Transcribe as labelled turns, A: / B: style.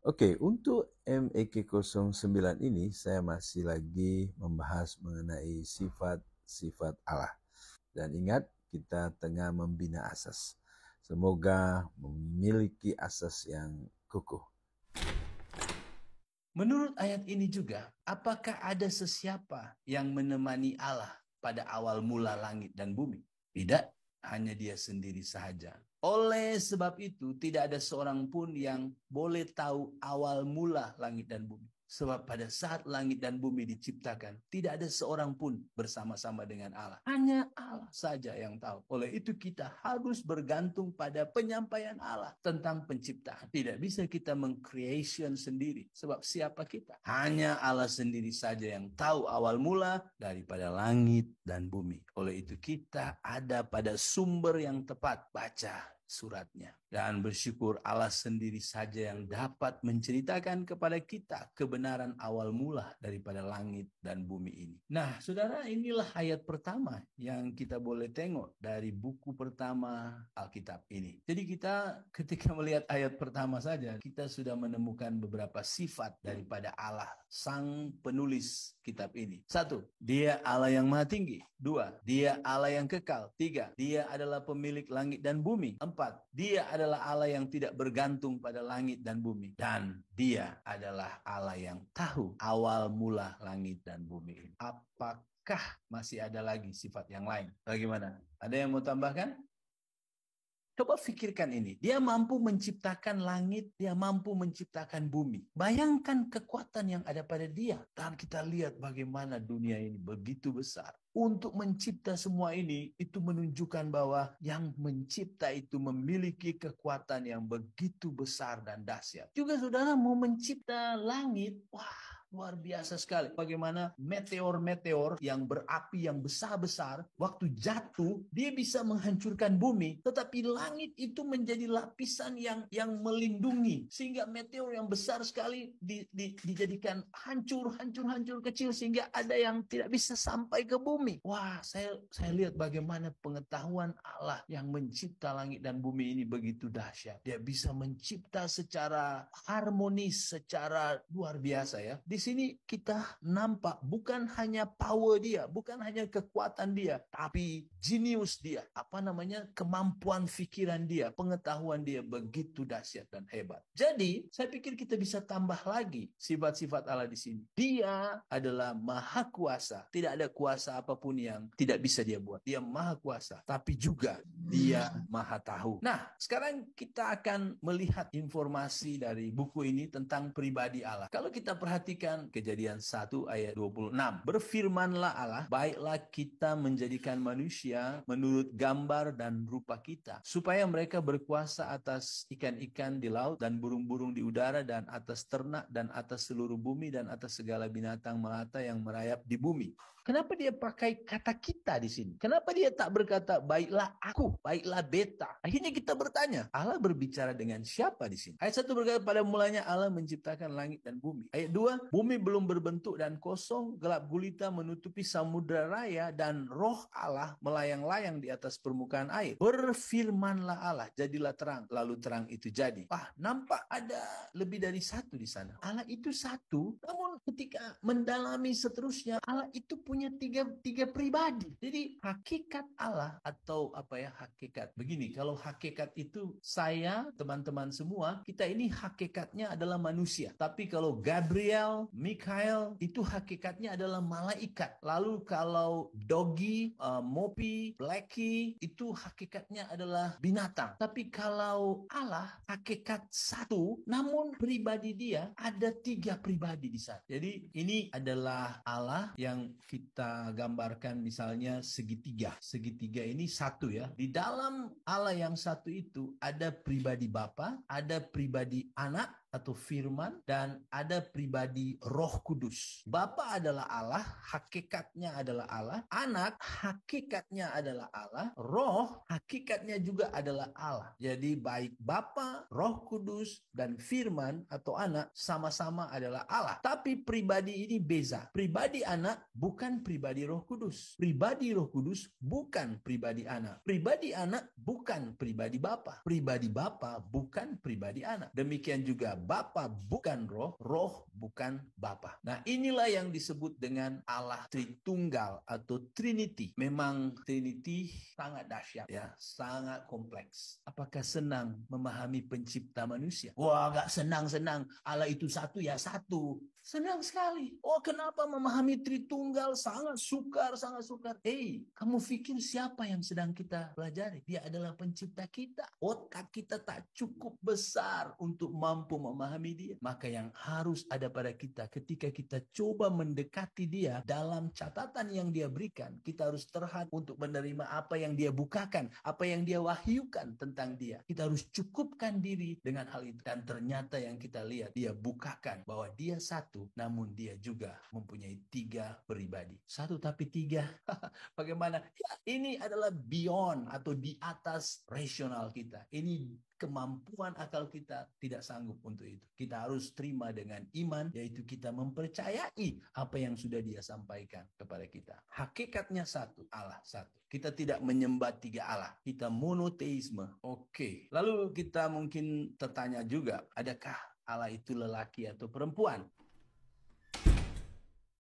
A: Oke, untuk MEK09 ini saya masih lagi membahas mengenai sifat-sifat Allah. Dan ingat, kita tengah membina asas. Semoga memiliki asas yang kukuh.
B: Menurut ayat ini juga, apakah ada sesiapa yang menemani Allah pada awal mula langit dan bumi? Tidak, hanya dia sendiri sahaja. Oleh sebab itu, tidak ada seorang pun yang boleh tahu awal mula langit dan bumi. Sebab pada saat langit dan bumi diciptakan, tidak ada seorang pun bersama-sama dengan Allah. Hanya Allah saja yang tahu. Oleh itu kita harus bergantung pada penyampaian Allah tentang penciptaan. Tidak bisa kita meng-creation sendiri. Sebab siapa kita? Hanya Allah sendiri saja yang tahu awal mula daripada langit dan bumi. Oleh itu kita ada pada sumber yang tepat. Baca suratnya. Dan bersyukur Allah sendiri saja yang dapat menceritakan kepada kita kebenaran awal mula daripada langit dan bumi ini. Nah, saudara, inilah ayat pertama yang kita boleh tengok dari buku pertama Alkitab ini. Jadi kita ketika melihat ayat pertama saja, kita sudah menemukan beberapa sifat daripada Allah, sang penulis kitab ini. 1, dia Allah yang maha tinggi. 2, dia Allah yang kekal. 3, dia adalah pemilik langit dan bumi. 4, dia adalah Allah yang tidak bergantung pada langit dan bumi. Dan dia adalah Allah yang tahu awal mula langit dan bumi ini. Apakah masih ada lagi sifat yang lain? Bagaimana? Ada yang mau tambahkan? Coba pikirkan ini. Dia mampu menciptakan langit, dia mampu menciptakan bumi. Bayangkan kekuatan yang ada pada dia. Dan kita lihat bagaimana dunia ini begitu besar. Untuk mencipta semua ini, itu menunjukkan bahwa yang mencipta itu memiliki kekuatan yang begitu besar dan dahsyat. Juga saudara mau mencipta langit, wah, luar biasa sekali. Bagaimana meteor-meteor yang berapi yang besar-besar, waktu jatuh, dia bisa menghancurkan bumi. Tetapi langit itu menjadi lapisan yang melindungi. Sehingga meteor yang besar sekali dijadikan hancur kecil. Sehingga ada yang tidak bisa sampai ke bumi. Wah, saya lihat bagaimana pengetahuan Allah yang mencipta langit dan bumi ini begitu dahsyat. Dia bisa mencipta secara harmonis, secara luar biasa ya. Di sini kita nampak bukan hanya power dia, bukan hanya kekuatan dia, tapi jenius dia, kemampuan pikiran dia, pengetahuan dia begitu dahsyat dan hebat. Jadi, saya pikir kita bisa tambah lagi sifat-sifat Allah di sini. Dia adalah maha kuasa. Tidak ada kuasa apapun yang tidak bisa dia buat. Dia maha kuasa, tapi juga dia maha tahu. Nah, sekarang kita akan melihat informasi dari buku ini tentang pribadi Allah. Kalau kita perhatikan Kejadian 1 ayat 26. Berfirmanlah Allah, baiklah kita menjadikan manusia menurut gambar dan rupa kita, supaya mereka berkuasa atas ikan-ikan di laut dan burung-burung di udara dan atas ternak dan atas seluruh bumi dan atas segala binatang melata yang merayap di bumi. Kenapa dia pakai kata kita di sini? Kenapa dia tak berkata baiklah aku, baiklah beta? Akhirnya kita bertanya, Allah berbicara dengan siapa di sini? Ayat 1 berkata pada mulanya Allah menciptakan langit dan bumi. Ayat 2, bumi belum berbentuk dan kosong, gelap gulita menutupi samudra raya dan roh Allah melayang-layang di atas permukaan air. Berfirmanlah Allah, jadilah terang, lalu terang itu jadi. Wah, nampak ada lebih dari satu di sana. Allah itu satu, namun ketika mendalami seterusnya, Allah itu punya tiga pribadi. Jadi hakikat Allah atau hakikat. Begini, kalau hakikat itu saya, teman-teman semua, kita ini hakikatnya adalah manusia. Tapi kalau Gabriel, Mikael, itu hakikatnya adalah malaikat. Lalu kalau Doggy, Mopi, Blacky, itu hakikatnya adalah binatang. Tapi kalau Allah, hakikat satu, namun pribadi dia ada tiga pribadi di sana. Jadi ini adalah Allah yang kita gambarkan misalnya segitiga. Segitiga ini satu ya. Di dalam Allah yang satu itu ada pribadi Bapa, ada pribadi Anak atau firman, dan ada pribadi Roh Kudus. Bapa adalah Allah, hakikatnya adalah Allah. Anak, hakikatnya adalah Allah. Roh, hakikatnya juga adalah Allah. Jadi baik Bapa, Roh Kudus, dan firman atau anak sama-sama adalah Allah. Tapi pribadi ini beza. Pribadi anak bukan pribadi Roh Kudus. Pribadi Roh Kudus bukan pribadi anak. Pribadi anak bukan pribadi Bapa. Pribadi Bapa bukan pribadi anak. Demikian juga Bapa bukan roh, roh bukan Bapa. Nah, inilah yang disebut dengan Allah Tritunggal atau Trinity. Memang Trinity sangat dahsyat ya, sangat kompleks. Apakah senang memahami pencipta manusia? Wah, gak senang-senang. Allah itu satu ya satu. Senang sekali. Oh, kenapa memahami Tritunggal sangat sukar, sangat sukar. Kamu pikir siapa yang sedang kita pelajari? Dia adalah pencipta kita. Otak kita tak cukup besar untuk mampu memahami dia. Maka yang harus ada pada kita ketika kita coba mendekati dia dalam catatan yang dia berikan, kita harus terhad untuk menerima apa yang dia bukakan, apa yang dia wahyukan tentang dia. Kita harus cukupkan diri dengan hal itu. Dan ternyata yang kita lihat, dia bukakan bahwa dia satu, namun dia juga mempunyai 3 pribadi. Satu tapi 3. Bagaimana? Ya, ini adalah beyond atau di atas rasional kita. Ini kemampuan akal kita tidak sanggup untuk itu. Kita harus terima dengan iman, yaitu kita mempercayai apa yang sudah dia sampaikan kepada kita. Hakikatnya satu, Allah satu. Kita tidak menyembah 3 Allah. Kita monoteisme. Oke. Lalu kita mungkin tertanya juga, adakah Allah itu lelaki atau perempuan?